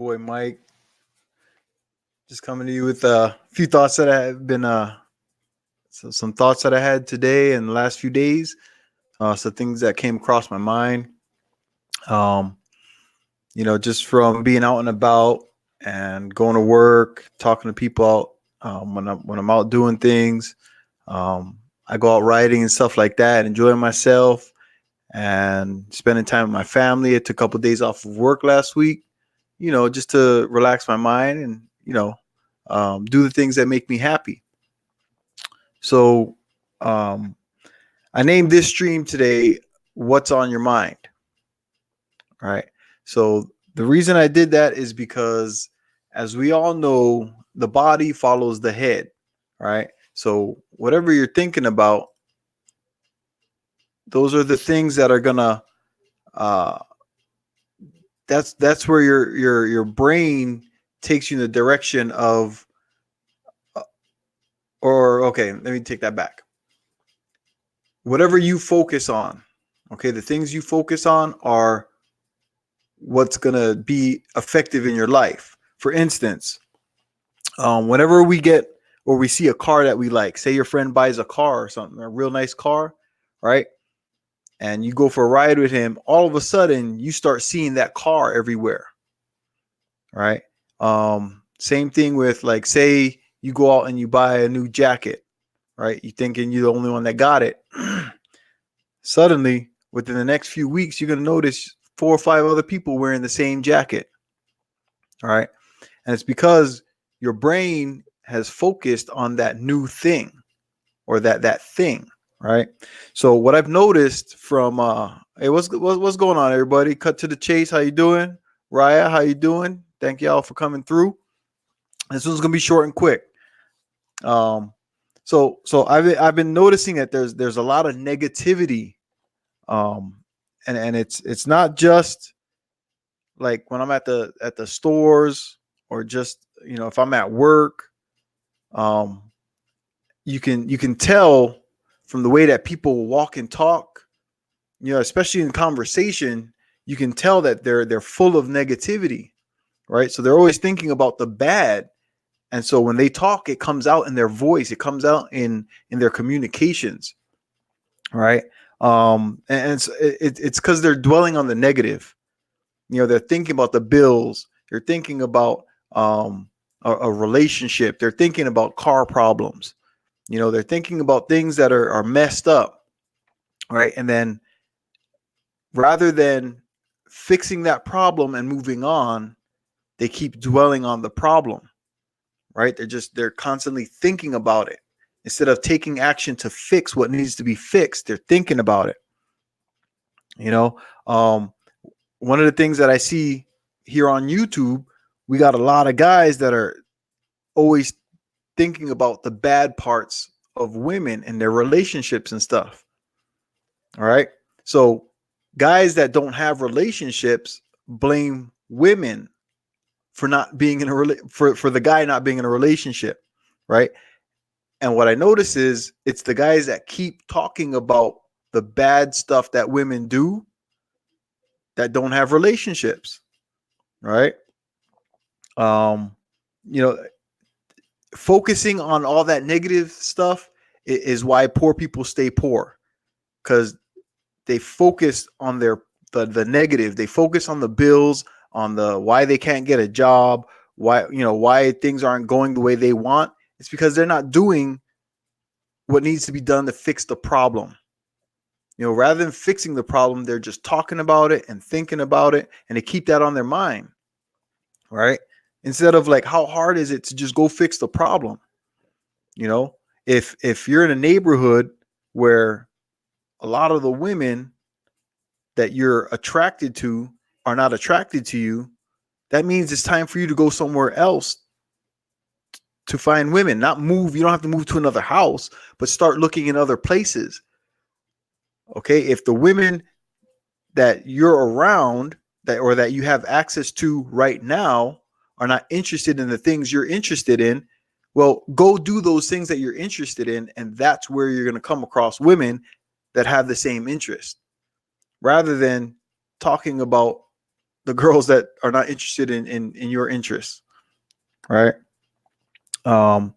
Boy Mike, just coming to you with a few thoughts that I have been some thoughts that I had today and the last few days. Some things that came across my mind. Um, just from being out and about and going to work, talking to people out, when I'm out doing things. I go out riding and stuff like that, enjoying myself and spending time with my family. I took a couple of days off of work last week, just to relax my mind and do the things that make me happy. So um, I named this stream today, "What's on Your Mind?" All right. So the reason I did that is because, as we all know, the body follows the head. Right. So whatever you're thinking about, those are the things that are gonna. Uh, that's where your brain takes you in the direction of. Or okay, let me take that back. Whatever you focus on, okay, the things you focus on are what's going to be effective in your life. For instance, whenever we get or we see a car that we like, say your friend buys a car or something, a real nice car, right? And you go for a ride with him, all of a sudden you start seeing that car everywhere, right? Same thing with, like, say you go out and you buy a new jacket, right? You thinking you're the only one that got it. Suddenly, within the next few weeks, you're going to notice 4 or 5 other people wearing the same jacket. All right. And it's because your brain has focused on that new thing or that thing. Right. So what I've noticed from hey, what's going on, everybody? Cut to the chase. How you doing? Raya, how you doing? Thank y'all for coming through. This one's gonna be short and quick. So I've been noticing that there's a lot of negativity. And it's not just like when I'm at the stores, or just, if I'm at work. You can tell from the way that people walk and talk, especially in conversation. You can tell that they're full of negativity, right? So they're always thinking about the bad. And so when they talk, it comes out in their voice, it comes out in their communications, right? And it's because they're dwelling on the negative. They're thinking about the bills. They're thinking about a relationship. They're thinking about car problems. They're thinking about things that are messed up, right? And then rather than fixing that problem and moving on, they keep dwelling on the problem, right? They're constantly thinking about it. Instead of taking action to fix what needs to be fixed, they're thinking about it. One of the things that I see here on YouTube, we got a lot of guys that are always thinking about the bad parts of women and their relationships and stuff. All right. So guys that don't have relationships blame women for not being in for the guy not being in a relationship. Right. And what I notice is it's the guys that keep talking about the bad stuff that women do that don't have relationships. Right. Um, you know, Focusing on all that negative stuff is why poor people stay poor, because they focus on the negative. They focus on the bills, on the why they can't get a job, why things aren't going the way they want. It's because they're not doing what needs to be done to fix the problem. Rather than fixing the problem, they're just talking about it and thinking about it, and they keep that on their mind, right? Instead of, like, how hard is it to just go fix the problem? If you're in a neighborhood where a lot of the women that you're attracted to are not attracted to you, that means it's time for you to go somewhere else to find women. Not move. You don't have to move to another house, but start looking in other places. Okay. If the women that you're around that you have access to right now are not interested in the things you're interested in, well, go do those things that you're interested in. And that's where you're going to come across women that have the same interest, rather than talking about the girls that are not interested in your interests, right? Um,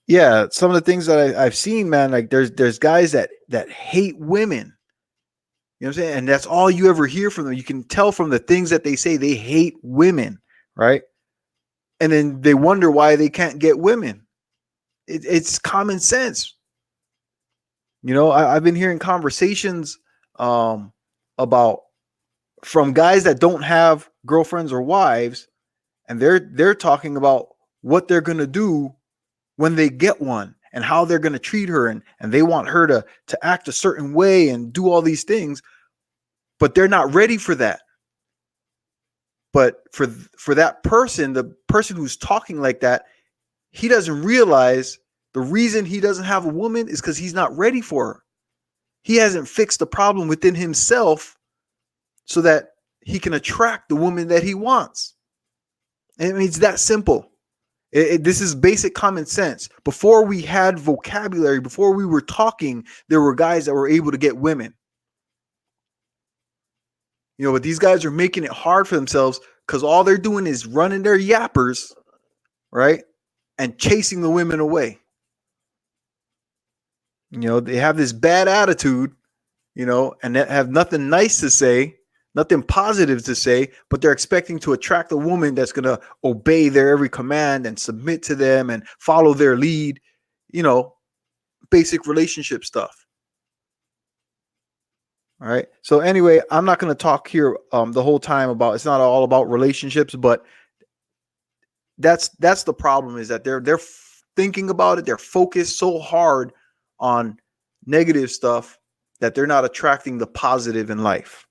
yeah, some of the things that I've seen, man, like there's guys that hate women. You know what I'm saying? And that's all you ever hear from them. You can tell from the things that they say, they hate women, right? And then they wonder why they can't get women. It's common sense. You know, I've been hearing conversations about from guys that don't have girlfriends or wives, and they're talking about what they're gonna do when they get one and how they're gonna treat her, and they want her to act a certain way and do all these things, but they're not ready for that. But for that person, the person who's talking like that, he doesn't realize the reason he doesn't have a woman is because he's not ready for her. He hasn't fixed the problem within himself so that he can attract the woman that he wants. And I mean, it's that simple. This is basic common sense. Before we had vocabulary, before we were talking, there were guys that were able to get women. You know, but these guys are making it hard for themselves because all they're doing is running their yappers, right? And chasing the women away. You know, they have this bad attitude, you know, and they have nothing nice to say, nothing positive to say, but they're expecting to attract a woman that's going to obey their every command and submit to them and follow their lead, you know, basic relationship stuff. All right. So anyway, I'm not going to talk here the whole time about, it's not all about relationships, but that's the problem, is that they're thinking about it. They're focused so hard on negative stuff that they're not attracting the positive in life.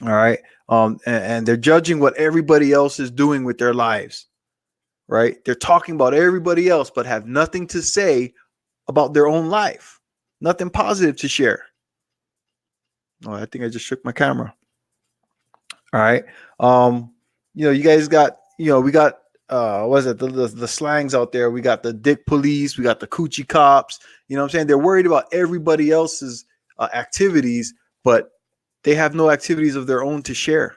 All right. And they're judging what everybody else is doing with their lives. Right. They're talking about everybody else, but have nothing to say about their own life. Nothing positive to share. Oh, I think I just shook my camera. All right. You know, you guys got, you know, we got what is it, the slangs out there. We got the dick police, we got the coochie cops. You know what I'm saying? They're worried about everybody else's activities, but they have no activities of their own to share,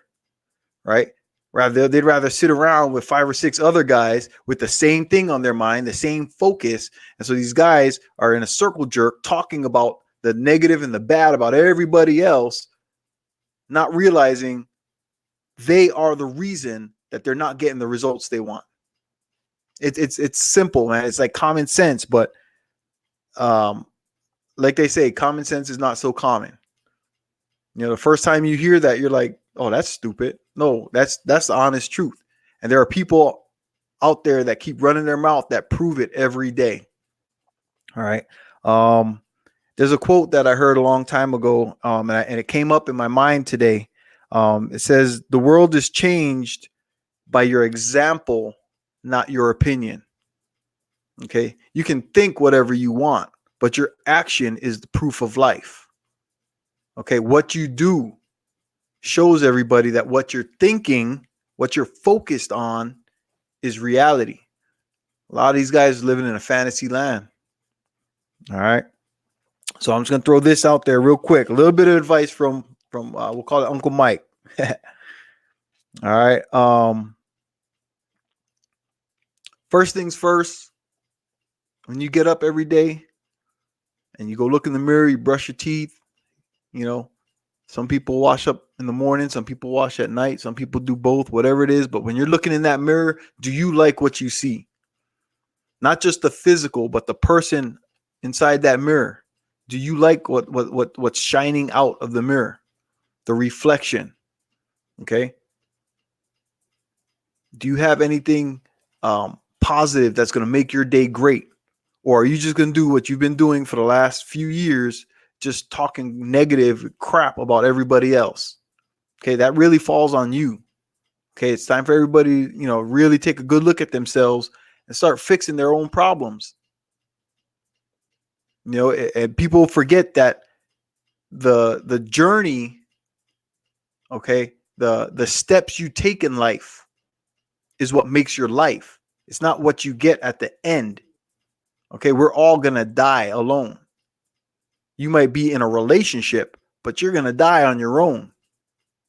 right? They'd rather sit around with 5 or 6 other guys with the same thing on their mind, the same focus. And so these guys are in a circle jerk talking about the negative and the bad about everybody else, not realizing they are the reason that they're not getting the results they want. It's simple, man. It's like common sense, but like they say, common sense is not so common. You know, the first time you hear that, you're like, "Oh, that's stupid." No, that's the honest truth. And there are people out there that keep running their mouth that prove it every day. All right. There's a quote that I heard a long time ago, and it came up in my mind today. It says, "The world is changed by your example, not your opinion." Okay. You can think whatever you want, but your action is the proof of life. Okay. What you do shows everybody that what you're thinking, what you're focused on, is reality. A lot of these guys are living in a fantasy land. All right. So I'm just going to throw this out there real quick. A little bit of advice from we'll call it Uncle Mike. All right. First things first, when you get up every day and you go look in the mirror, you brush your teeth, you know, some people wash up in the morning, some people wash at night, some people do both, whatever it is. But when you're looking in that mirror, do you like what you see? Not just the physical, but the person inside that mirror. Do you like what's shining out of the mirror? The reflection. Okay. Do you have anything positive that's going to make your day great? Or are you just going to do what you've been doing for the last few years, just talking negative crap about everybody else? Okay, that really falls on you. Okay, it's time for everybody, you know, really take a good look at themselves and start fixing their own problems. You know, and people forget that the journey, okay, the steps you take in life is what makes your life. It's not what you get at the end. Okay, we're all gonna die alone. You might be in a relationship, but you're gonna die on your own.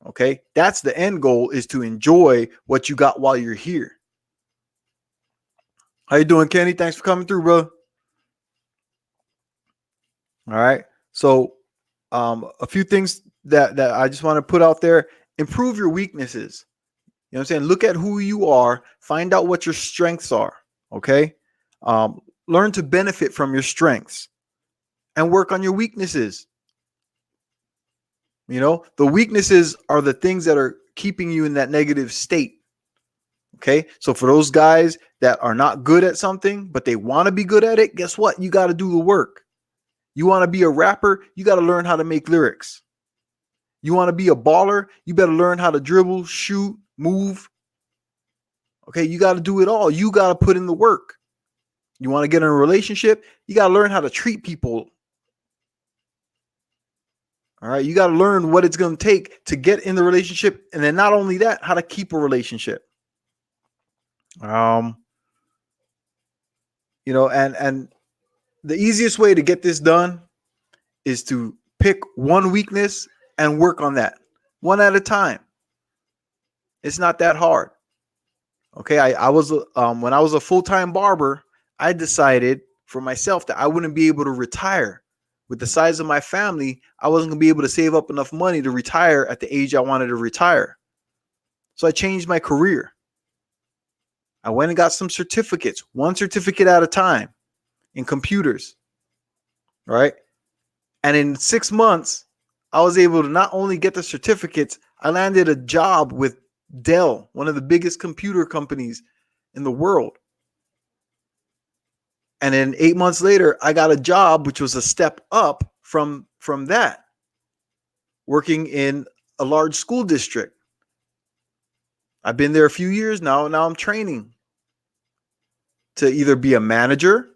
Okay, that's the end goal, is to enjoy what you got while you're here. How you doing, Kenny? Thanks for coming through, bro. All right. So, a few things that I just want to put out there: improve your weaknesses. You know what I'm saying? Look at who you are. Find out what your strengths are. Okay. Learn to benefit from your strengths and work on your weaknesses. You know, the weaknesses are the things that are keeping you in that negative state. Okay. So for those guys that are not good at something, but they want to be good at it, guess what? You got to do the work. You want to be a rapper, you got to learn how to make lyrics. You want to be a baller, you better learn how to dribble, shoot, move. Okay. You got to do it all. You got to put in the work. You want to get in a relationship, you got to learn how to treat people. All right. You got to learn what it's going to take to get in the relationship. And then not only that, how to keep a relationship. You know, and the easiest way to get this done is to pick one weakness and work on that one at a time. It's not that hard. Okay. I was, when I was a full-time barber, I decided for myself that I wouldn't be able to retire. With the size of my family, I wasn't going to be able to save up enough money to retire at the age I wanted to retire. So I changed my career. I went and got some certificates, one certificate at a time in computers. Right. And in 6 months, I was able to not only get the certificates, I landed a job with Dell, one of the biggest computer companies in the world. And then 8 months later, I got a job which was a step up from that, working in a large school district. I've been there a few years now. Now I'm training to either be a manager,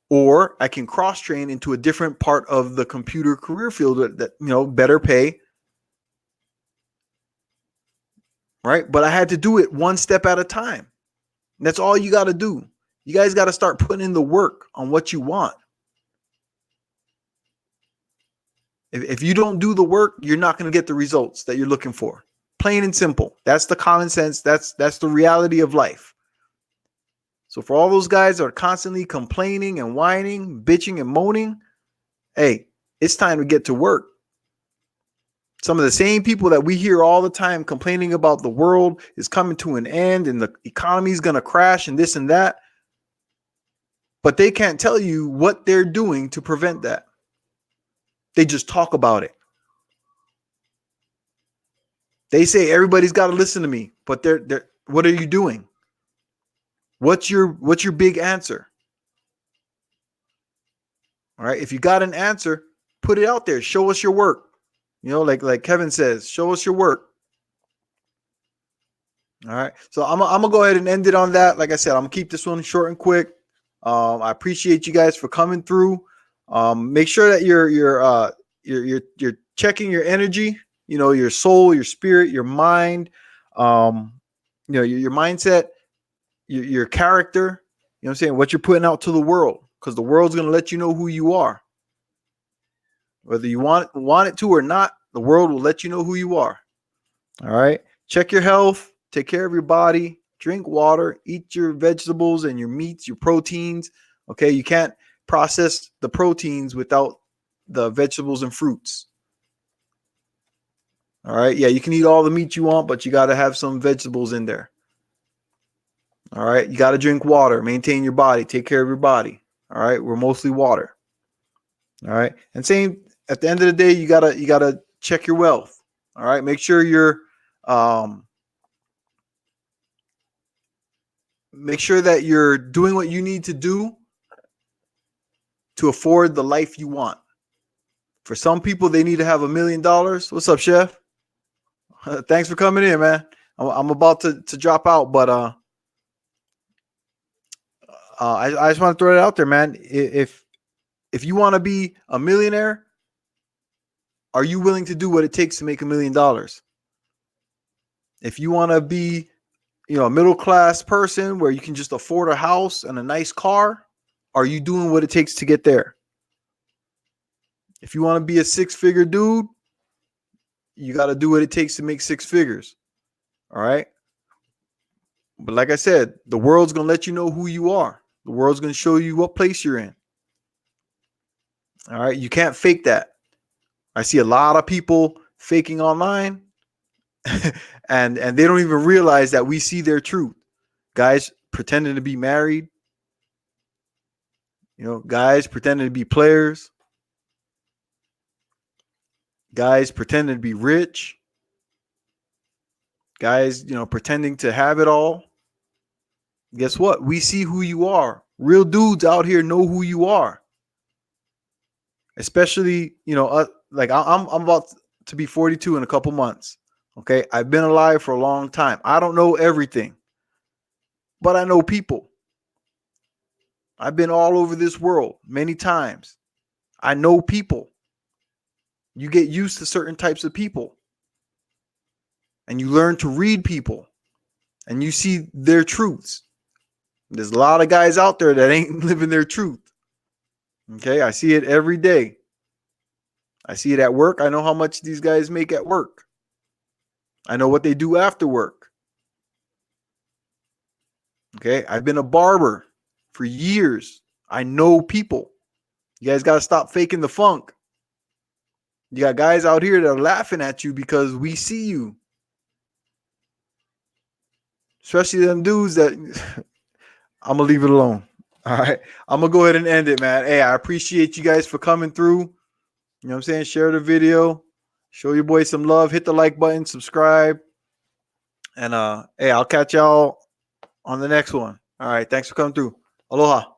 or I can cross train into a different part of the computer career field that you know, better pay. Right. But I had to do it one step at a time. And that's all you got to do. You guys got to start putting in the work on what you want. If you don't do the work, you're not going to get the results that you're looking for. Plain and simple. That's the common sense. That's the reality of life. So for all those guys that are constantly complaining and whining, bitching and moaning, hey, it's time to get to work. Some of the same people that we hear all the time complaining about the world is coming to an end and the economy is going to crash and this and that, but they can't tell you what they're doing to prevent that. They just talk about it. They say everybody's got to listen to me, but they're what are you doing? What's your big answer? All right, if you got an answer, put it out there. Show us your work. You know, like Kevin says, show us your work. All right, so I'm gonna go ahead and end it on that. Like I said, I'm gonna keep this one short and quick. I appreciate you guys for coming through. Make sure that you're checking your energy. You know, your soul, your spirit, your mind. You know, your mindset, your character. You know what I'm saying? What you're putting out to the world, because the world's gonna let you know who you are. Whether you want it to or not, the world will let you know who you are. All right. Check your health. Take care of your body. Drink water. Eat your vegetables and your meats, your proteins. Okay. You can't process the proteins without the vegetables and fruits. All right. Yeah, you can eat all the meat you want, but you got to have some vegetables in there. All right. You got to drink water. Maintain your body. Take care of your body. All right. We're mostly water. All right. And same at the end of the day, you gotta check your wealth. All right. Make sure make sure that you're doing what you need to do to afford the life you want. For some people, they need to have $1 million. What's up, Chef? Thanks for coming in, man. I'm about to drop out, but I just want to throw it out there, man. If you want to be a millionaire, are you willing to do what it takes to make $1 million? If you want to be, you know, a middle class person where you can just afford a house and a nice car, are you doing what it takes to get there? If you want to be a 6-figure dude, You got to do what it takes to make six figures. All right. But like I said, the world's going to let you know who you are. The world's going to show you what place you're in. All right. You can't fake that. I see a lot of people faking online and they don't even realize that we see their truth. Guys pretending to be married, guys pretending to be players, guys pretending to be rich, guys, pretending to have it all. Guess what? We see who you are. Real dudes out here know who you are. Especially, like I'm about to be 42 in a couple months. Okay. I've been alive for a long time. I don't know everything, but I know people. I've been all over this world many times. I know people. You get used to certain types of people and you learn to read people and you see their truths. There's a lot of guys out there that ain't living their truth. Okay. I see it every day. I see it at work. I know how much these guys make at work. I know what they do after work. Okay. I've been a barber for years. I know people. You guys got to stop faking the funk. You got guys out here that are laughing at you because we see you. Especially them dudes that I'm going to leave it alone. All right. I'm going to go ahead and end it, man. Hey, I appreciate you guys for coming through. You know what I'm saying? Share the video. Show your boy some love. Hit the like button. Subscribe. And hey, I'll catch y'all on the next one. All right. Thanks for coming through. Aloha.